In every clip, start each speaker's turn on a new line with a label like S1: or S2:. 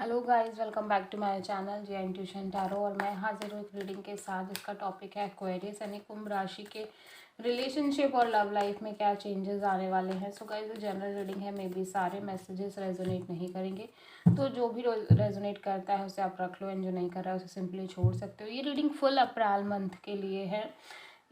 S1: Hello guys, welcome back to my channel J intuition tarot. और मैं हाजिर हूँ एक रीडिंग के साथ जिसका टॉपिक है एक्वेरियस यानी कुंभ राशि के रिलेशनशिप और लव लाइफ में क्या चेंजेस आने वाले हैं। सो गाइस, जनरल रीडिंग है, मे बी सारे मैसेजेस रेजोनेट नहीं करेंगे, तो जो भी रेजोनेट करता है उसे आप रख लो, एंड जो नहीं कर रहा है उसे सिंपली छोड़ सकते हो। ये रीडिंग फुल अप्रैल मंथ के लिए है।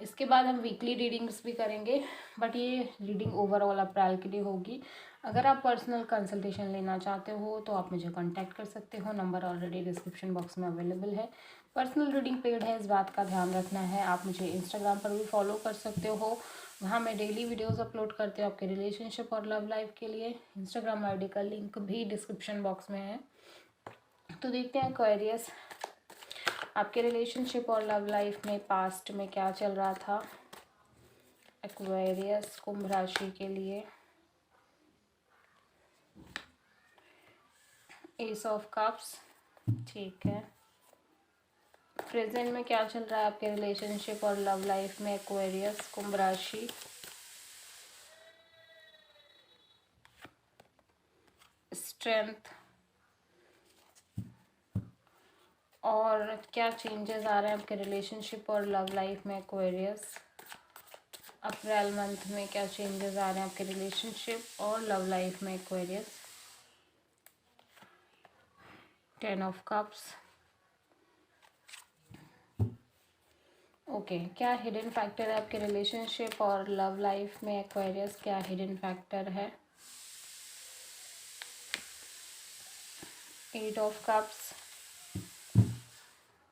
S1: इसके बाद हम वीकली रीडिंग्स भी करेंगे, बट ये रीडिंग ओवरऑल अप्रैल के लिए होगी। अगर आप पर्सनल कंसल्टेशन लेना चाहते हो तो आप मुझे कांटेक्ट कर सकते हो, नंबर ऑलरेडी डिस्क्रिप्शन बॉक्स में अवेलेबल है। पर्सनल रीडिंग पेड है, इस बात का ध्यान रखना है। आप मुझे इंस्टाग्राम पर भी फॉलो कर सकते हो, वहाँ मैं डेली वीडियोस अपलोड करती हूँ आपके रिलेशनशिप और लव लाइफ के लिए। इंस्टाग्राम आईडी का लिंक भी डिस्क्रिप्शन बॉक्स में है। तो देखते हैं एक्वेरियस, आपके रिलेशनशिप और लव लाइफ में पास्ट में क्या चल रहा था एक्वेरियस कुंभ राशि के लिए। एस ऑफ कप्स, ठीक है। प्रेजेंट में क्या चल रहा है आपके रिलेशनशिप और लव लाइफ में एक्वेरियस कुंभ राशि। स्ट्रेंथ, और क्या चेंजेस आ रहे हैं आपके रिलेशनशिप और लव लाइफ में एक्वेरियस। अप्रैल मंथ में क्या चेंजेस आ रहे हैं आपके रिलेशनशिप और लव लाइफ में एक्वेरियस। 10 of cups, okay. क्या हिडन फैक्टर है आपके रिलेशनशिप और लव लाइफ में एक्वेरियस, क्या हिडन फैक्टर है। 8 ऑफ कप्स,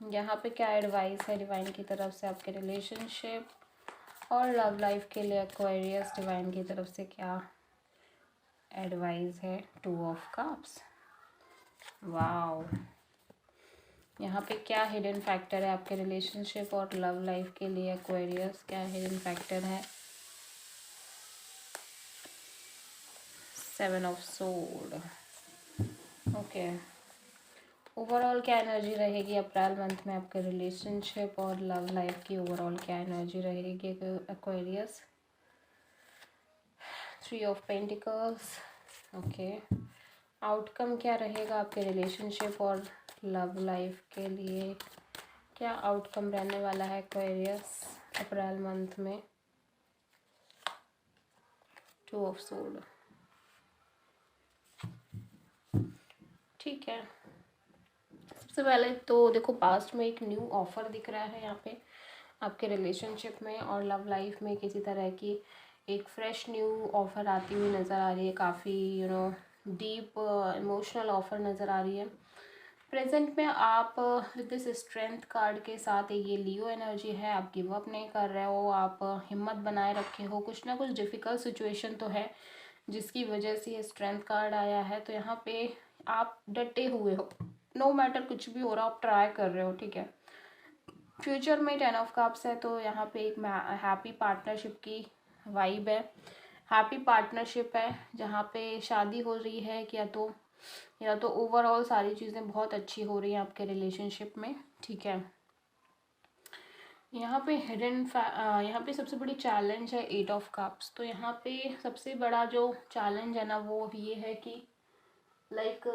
S1: यहाँ पे क्या एडवाइस है डिवाइन की तरफ से आपके रिलेशनशिप और लव लाइफ के लिए एक्वेरियस। डिवाइन की तरफ से क्या एडवाइस है। 2 ऑफ कप्स, वाओ। यहाँ पे क्या हिडन फैक्टर है आपके रिलेशनशिप और लव लाइफ के लिए एक्वेरियस, क्या हिडन फैक्टर है। 7 ऑफ सोर्ड, ओके। ओवरऑल क्या एनर्जी रहेगी अप्रैल मंथ में आपके रिलेशनशिप और लव लाइफ की, ओवरऑल क्या एनर्जी रहेगी Aquarius. 3 of pentacles, okay. Outcome क्या रहेगा आपके रिलेशनशिप और लव लाइफ के लिए, क्या आउटकम रहने वाला है एक्वेरियस अप्रैल मंथ में। 2 ऑफ सोर्ड, ठीक है। सबसे पहले तो देखो, पास्ट में एक न्यू ऑफर दिख रहा है यहाँ पे आपके रिलेशनशिप में और लव लाइफ में। किसी तरह की एक फ्रेश न्यू ऑफर आती हुई नज़र आ रही है, काफ़ी डीप इमोशनल ऑफर नज़र आ रही है। प्रेजेंट में आप विद दिस स्ट्रेंथ कार्ड के साथ ये लियो एनर्जी है, आप गिव अप नहीं कर रहे हो, आप हिम्मत बनाए रखे हो। कुछ ना कुछ डिफ़िकल्ट सिचुएशन तो है जिसकी वजह से ये स्ट्रेंथ कार्ड आया है, तो यहाँ पे आप डटे हुए हो। नो मैटर कुछ भी हो रहा, आप ट्राई कर रहे हो, ठीक है। फ्यूचर में 10 ऑफ कप्स है, तो यहाँ पे एक हैप्पी पार्टनरशिप की वाइब है। हैप्पी पार्टनरशिप है जहाँ पे शादी हो रही है, या तो ओवरऑल सारी चीज़ें बहुत अच्छी हो रही हैं आपके रिलेशनशिप में, ठीक है। यहाँ पे यहाँ पे सबसे बड़ी चैलेंज है 8 ऑफ कप्स। तो यहाँ पे सबसे बड़ा जो चैलेंज है ना वो ये है कि लाइक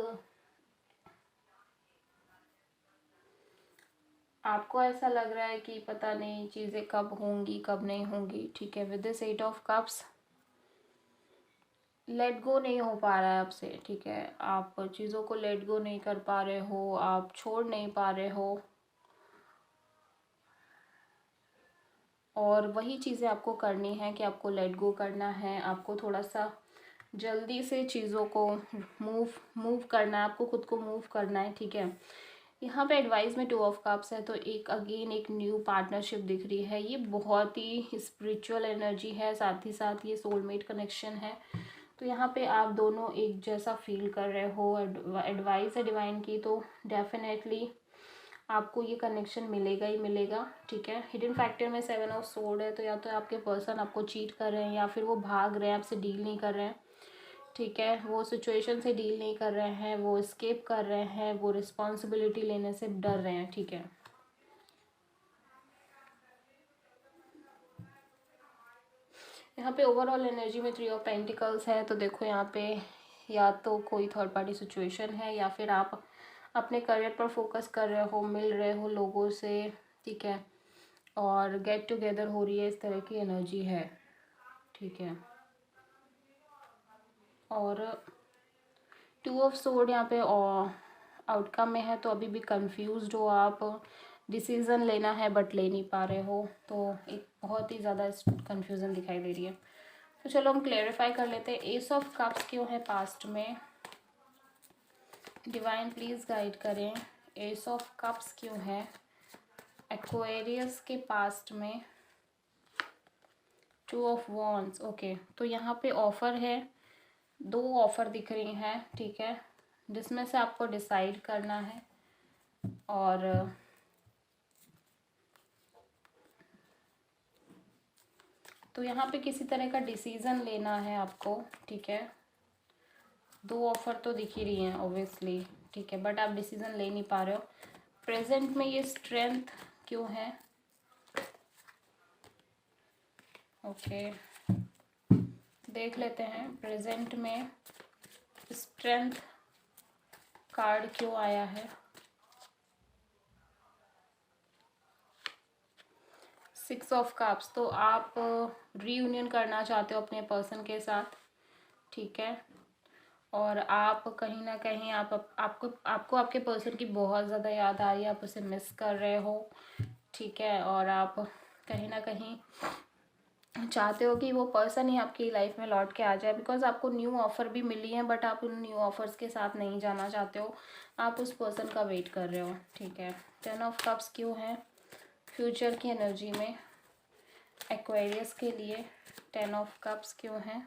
S1: आपको ऐसा लग रहा है कि पता नहीं चीज़ें कब होंगी कब नहीं होंगी, ठीक है। With this 8 of cups let go नहीं हो पा रहा है आपसे, ठीक है। आप चीज़ों को लेट गो नहीं कर पा रहे हो, आप छोड़ नहीं पा रहे हो, और वही चीज़ें आपको करनी है कि आपको लेट गो करना है। आपको थोड़ा सा जल्दी से चीज़ों को मूव करना है, आपको खुद को मूव करना है, ठीक है। यहाँ पे एडवाइस में 2 ऑफ कप्स है, तो एक अगेन एक न्यू पार्टनरशिप दिख रही है। ये बहुत ही स्पिरिचुअल एनर्जी है, साथ ही साथ ये सोलमेट कनेक्शन है। तो यहाँ पे आप दोनों एक जैसा फील कर रहे हो। एडवाइस है डिवाइन की, तो डेफिनेटली आपको ये कनेक्शन मिलेगा ही मिलेगा, ठीक है। हिडन फैक्टर में 7 ऑफ सोर्ड है, तो या तो आपके पर्सन आपको चीट कर रहे हैं या फिर वो भाग रहे हैं, आपसे डील नहीं कर रहे हैं, ठीक है। वो सिचुएशन से डील नहीं कर रहे हैं, वो एस्केप कर रहे हैं, वो रिस्पॉन्सिबिलिटी लेने से डर रहे हैं, ठीक है। यहाँ पे ओवरऑल एनर्जी में 3 ऑफ पेंटिकल्स है, तो देखो यहाँ पे या तो कोई थर्ड पार्टी सिचुएशन है, या फिर आप अपने करियर पर फोकस कर रहे हो, मिल रहे हो लोगों से, ठीक है, और गेट टुगेदर हो रही है, इस तरह की एनर्जी है, ठीक है। और 2 ऑफ सोर्ड यहाँ पे आउटकम में है, तो अभी भी कंफ्यूज्ड हो आप, डिसीज़न लेना है बट ले नहीं पा रहे हो, तो एक बहुत ही ज़्यादा कंफ्यूजन दिखाई दे रही है। तो चलो हम क्लेरिफाई कर लेते हैं। एस ऑफ कप्स क्यों है पास्ट में, डिवाइन प्लीज़ गाइड करें। एस ऑफ कप्स क्यों है एक्वेरियस के पास्ट में। 2 ऑफ वॉन्ड्स, ओके, तो यहाँ पे ऑफ़र है, 2 ऑफ़र दिख रही हैं, ठीक है, जिसमें से आपको डिसाइड करना है। और तो यहाँ पे किसी तरह का डिसीज़न लेना है आपको, ठीक है। 2 ऑफ़र तो दिख ही रही हैं ऑब्वियसली, ठीक है, बट आप डिसीज़न ले नहीं पा रहे हो। प्रेजेंट में ये स्ट्रेंथ क्यों है, ओके, देख लेते हैं प्रेजेंट में स्ट्रेंथ कार्ड क्यों आया है। 6 ऑफ कप्स, तो आप रीयूनियन करना चाहते हो अपने पर्सन के साथ, ठीक है, और आप कहीं ना कहीं आपको आपके पर्सन की बहुत ज़्यादा याद आ रही है, आप उसे मिस कर रहे हो, ठीक है, और आप कहीं ना कहीं चाहते हो कि वो पर्सन ही आपकी लाइफ में लौट के आ जाए, बिकॉज आपको न्यू ऑफ़र भी मिली है, बट आप उन न्यू ऑफ़र्स के साथ नहीं जाना चाहते हो, आप उस पर्सन का वेट कर रहे हो, ठीक है। 10 ऑफ कप्स क्यों है फ्यूचर की एनर्जी में एक्वेरियस के लिए। 10 ऑफ कप्स क्यों है।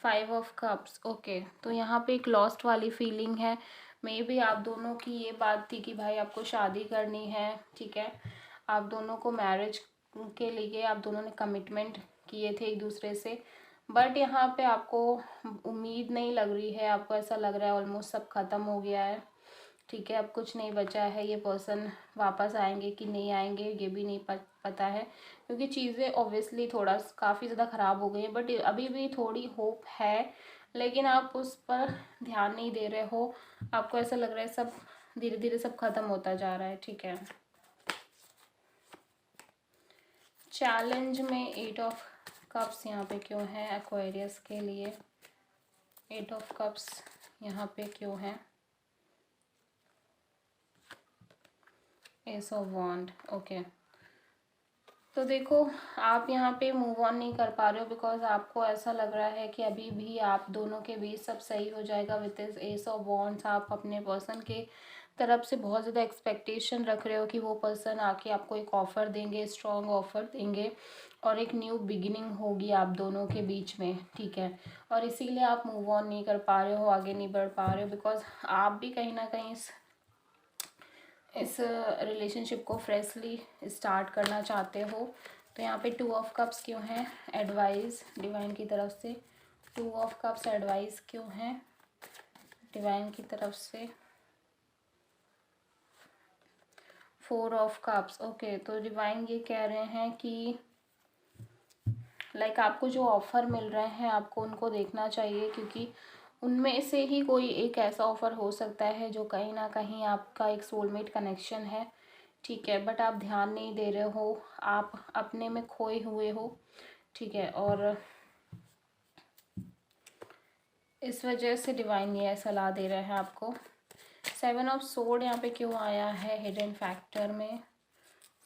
S1: 5 ऑफ कप्स, ओके, तो यहाँ पे एक लॉस्ट वाली फीलिंग है। मे बी आप दोनों की ये बात थी कि भाई आपको शादी करनी है, ठीक है, आप दोनों को मैरिज के लिए आप दोनों ने कमिटमेंट किए थे एक दूसरे से, बट यहाँ पे आपको उम्मीद नहीं लग रही है, आपको ऐसा लग रहा है ऑलमोस्ट सब ख़त्म हो गया है, ठीक है, अब कुछ नहीं बचा है। ये पर्सन वापस आएंगे कि नहीं आएंगे ये भी नहीं पता है, क्योंकि चीज़ें ऑब्वियसली थोड़ा काफ़ी ज़्यादा ख़राब हो गई हैं, बट अभी भी थोड़ी होप है, लेकिन आप उस पर ध्यान नहीं दे रहे हो, आपको ऐसा लग रहा है सब धीरे धीरे सब ख़त्म होता जा रहा है, ठीक है। चैलेंज में 8 ऑफ कप्स यहाँ पे क्यों है एक्वेरियस के लिए। 8 ऑफ कप्स यहाँ पे क्यों है। एस ऑफ वॉन्ड, ओके, तो देखो आप यहाँ पे मूव ऑन नहीं कर पा रहे हो, बिकॉज आपको ऐसा लग रहा है कि अभी भी आप दोनों के बीच सब सही हो जाएगा with this S of wands. आप अपने पर्सन के तरफ से बहुत ज़्यादा एक्सपेक्टेशन रख रहे हो कि वो पर्सन आके आपको एक ऑफ़र देंगे, स्ट्रॉन्ग ऑफ़र देंगे, और एक न्यू बिगिनिंग होगी आप दोनों के बीच में, ठीक है, और इसीलिए आप मूव ऑन नहीं कर पा रहे हो, आगे नहीं बढ़ पा रहे हो, बिकॉज आप भी कहीं ना कहीं इस रिलेशनशिप को फ्रेशली स्टार्ट करना चाहते हो। तो यहाँ पे 2 ऑफ कप्स क्यों है एडवाइस डिवाइन की तरफ से। 2 ऑफ कप्स एडवाइस क्यों है डिवाइन की तरफ से। 4 ऑफ कप्स, ओके, तो डिवाइन ये कह रहे हैं कि लाइक आपको जो ऑफ़र मिल रहे हैं आपको उनको देखना चाहिए, क्योंकि उनमें से ही कोई एक ऐसा ऑफ़र हो सकता है जो कहीं ना कहीं आपका एक सोलमेट कनेक्शन है, ठीक है, बट आप ध्यान नहीं दे रहे हो, आप अपने में खोए हुए हो, ठीक है, और इस वजह से डिवाइन ये सलाह दे रहे हैं आपको। 7 ऑफ सोर्ड यहाँ पे क्यों आया है हिडन फैक्टर में।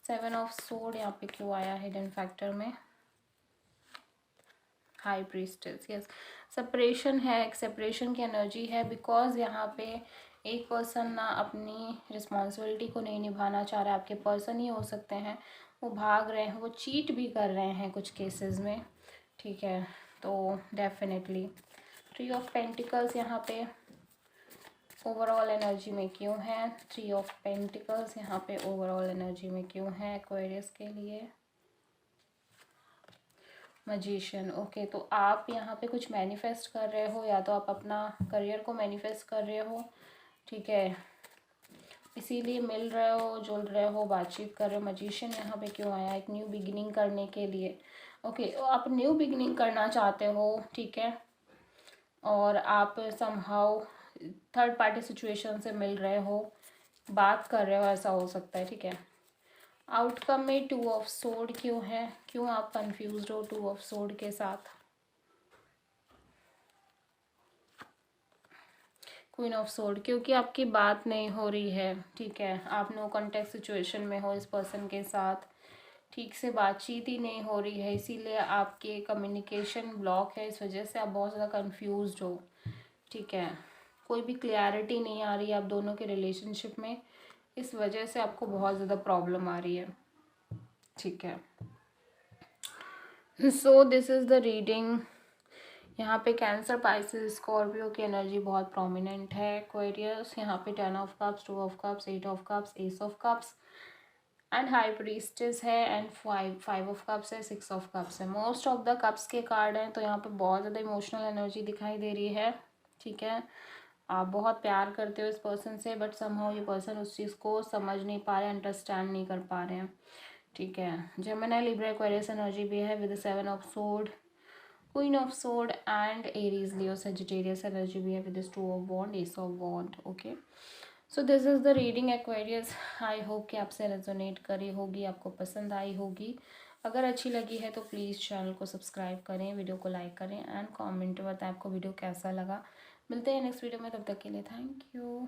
S1: 7 ऑफ सोर्ड यहाँ पे क्यों आया हिडन फैक्टर में। हाई प्रीस्टेस, यस, सेपरेशन है, एक सेपरेशन की एनर्जी है, बिकॉज यहाँ पे एक पर्सन ना अपनी रिस्पॉन्सिबिलिटी को नहीं निभाना चाह रहा है, आपके पर्सन ही हो सकते हैं, वो भाग रहे हैं, वो चीट भी कर रहे हैं कुछ केसेस में, ठीक है, तो डेफिनेटली 3 ऑफ पेंटिकल्स यहाँ पे ओवरऑल एनर्जी में क्यों है। 3 ऑफ पेंटिकल्स यहाँ पे ओवरऑल एनर्जी में क्यों है एक्वेरियस के लिए। मजिशियन, ओके, तो आप यहाँ पे कुछ मैनिफेस्ट कर रहे हो, या तो आप अपना करियर को मैनिफेस्ट कर रहे हो, ठीक है, इसीलिए मिल रहे हो, जुल रहे हो, बातचीत कर रहे हो। मजिशियन यहाँ पे क्यों आया, एक न्यू बिगिनिंग करने के लिए, ओके, तो आप न्यू बिगिनिंग करना चाहते हो, ठीक है, और आप समहाउ थर्ड पार्टी सिचुएशन से मिल रहे हो, बात कर रहे हो, ऐसा हो सकता है, ठीक है। आउटकम में 2 ऑफ सोर्ड क्यों है, क्यों आप कंफ्यूज हो 2 ऑफ सोर्ड के साथ। क्वीन ऑफ सोर्ड, क्योंकि आपकी बात नहीं हो रही है, ठीक है। आप नो कॉन्टेक्ट सिचुएशन में हो इस पर्सन के साथ, ठीक से बातचीत ही नहीं हो रही है, इसीलिए आपके कम्युनिकेशन ब्लॉक है, इस वजह से आप बहुत ज़्यादा कंफ्यूज्ड हो, ठीक है। कोई भी क्लैरिटी नहीं आ रही है आप दोनों के रिलेशनशिप में, इस वजह से आपको बहुत ज़्यादा प्रॉब्लम आ रही है, ठीक है। सो दिस इज़ द रीडिंग। यहाँ पे कैंसर, पाइसेस, स्कॉर्पियो की एनर्जी बहुत प्रोमिनेंट है। एक्वेरियस, यहाँ पे 10 of cups, 2 of cups, 8 of cups, S of cups and high priestess है एंड 5 ऑफ कप्स है, 6 ऑफ कप्स है। मोस्ट ऑफ द कप्स के कार्ड हैं, तो यहाँ पे बहुत ज़्यादा इमोशनल एनर्जी दिखाई दे रही है, ठीक है। आप बहुत प्यार करते हो इस पर्सन से, बट समहाउ ये पर्सन उस चीज़ को समझ नहीं पा रहे, अंडरस्टैंड नहीं कर पा रहे हैं, ठीक है। जेमिनी, लिब्रा, एक्वेरियस एनर्जी भी है with 7 of sword, queen of sword and Aries, Leo, Sagittarius energy भी है with 2 of wand, ace of wand, okay. So this is the reading Aquarius. I hope कि आपसे रेजोनेट करी होगी, आपको पसंद आई होगी। अगर अच्छी लगी है तो प्लीज़ चैनल को सब्सक्राइब करें, वीडियो को लाइक करें एंड कमेंट में बताएं आपको वीडियो कैसा लगा। मिलते हैं नेक्स्ट वीडियो में, तब तक के लिए थैंक यू।